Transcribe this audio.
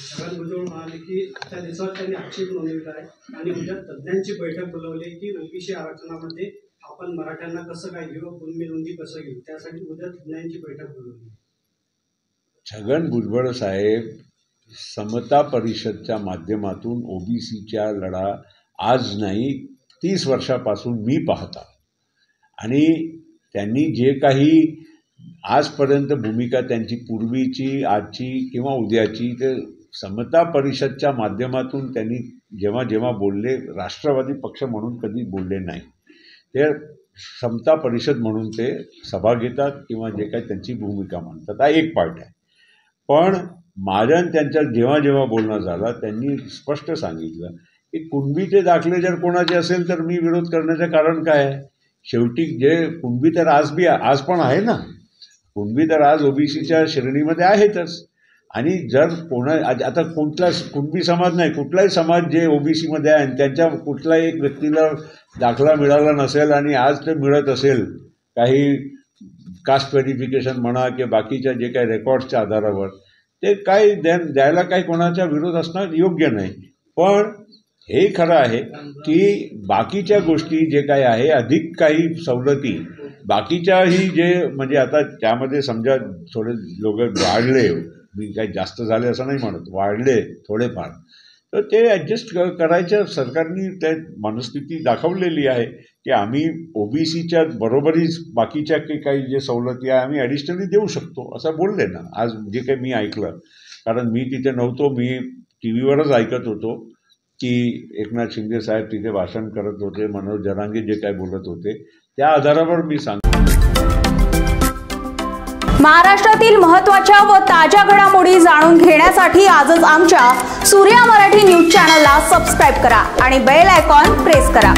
छगन भुजबळ म्हणाले की त्या दिवसावर त्यांनी आक्षेप नोंदवला आहे आणि उद्या तज्ज्ञांची बैठक बोलवली की ओबीसी आरक्षणामध्ये आपण मराठ्यांना कसं काय घेऊ, कुणबी नोंदी कसं घेऊ, त्यासाठी उद्या तज्ज्ञांची बैठक बोलवली। छगन भुजबळ साहेब समता परिषदच्या माध्यमातून ओबीसीचा लढा आज नाही 30 वर्षापासून मी पाहता आणि त्यांनी जे काही आजपर्यंत भूमिका त्यांची पूर्वीची, आजची किंवा उद्याची, ते समता परिषदच्या माध्यमातून त्यांनी जेव्हा जेव्हा बोलले, राष्ट्रवादी पक्ष म्हणून कधी बोलले नाही। ते समता परिषद म्हणून ते सभा घेतात किंवा जे काही त्यांची भूमिका मांडतात, हा एक पार्ट आहे। पण माझ्या त्यांच्या जेव्हा जेव्हा बोलणं झालं त्यांनी स्पष्ट सांगितलं की कुणबीचे दाखले जर कोणाचे असेल तर मी विरोध करण्याचं कारण काय आहे। शेवटी जे कुणबी तर आज पण आहे ना, कुणबी तर आज ओबीसीच्या श्रेणीमध्ये आहेतच। आणि जर आता कुठला कुणबी समाज नाही, कुठलाही समाज जे ओबीसीमध्ये आहे आणि त्यांच्या कुठल्याही एक व्यक्तीला दाखला मिळाला नसेल आणि आज ते मिळत असेल काही कास्ट व्हेरिफिकेशन म्हणा किंवा बाकीच्या जे काही रेकॉर्ड्सच्या आधारावर, ते काय द्यायला काही कोणाचा विरोध असणं योग्य नाही। पण हे खरं आहे की बाकीच्या गोष्टी जे काही आहे, अधिक काही सवलती बाकीच्याही जे म्हणजे आता त्यामध्ये समजा थोडे लोक वाढले, मी काही जास्त झाले असं नाही म्हणत, वाढले थोडेफार, तर ते ॲडजस्ट करायच्या सरकारने त्या मनस्थिती दाखवलेली आहे की आम्ही ओबीसीच्या बरोबरीच बाकीच्या काही जे सवलती आहे आम्ही ॲडिशनली देऊ शकतो असं बोलले ना। आज जे काही मी ऐकलं, कारण मी तिथे नव्हतो, मी टी व्हीवरच ऐकत होतो की एकनाथ शिंदे साहेब तिथे भाषण करत होते, मनोज जरांगे जे काय बोलत होते, त्या आधारावर मी सांगतो। महाराष्ट्रातील महत्त्वाच्या व ताज्या घडामोडी जाणून घेण्यासाठी आजच आमच्या सूर्या मराठी न्यूज चॅनलला सबस्क्राईब करा आणि बेल आयकॉन प्रेस करा।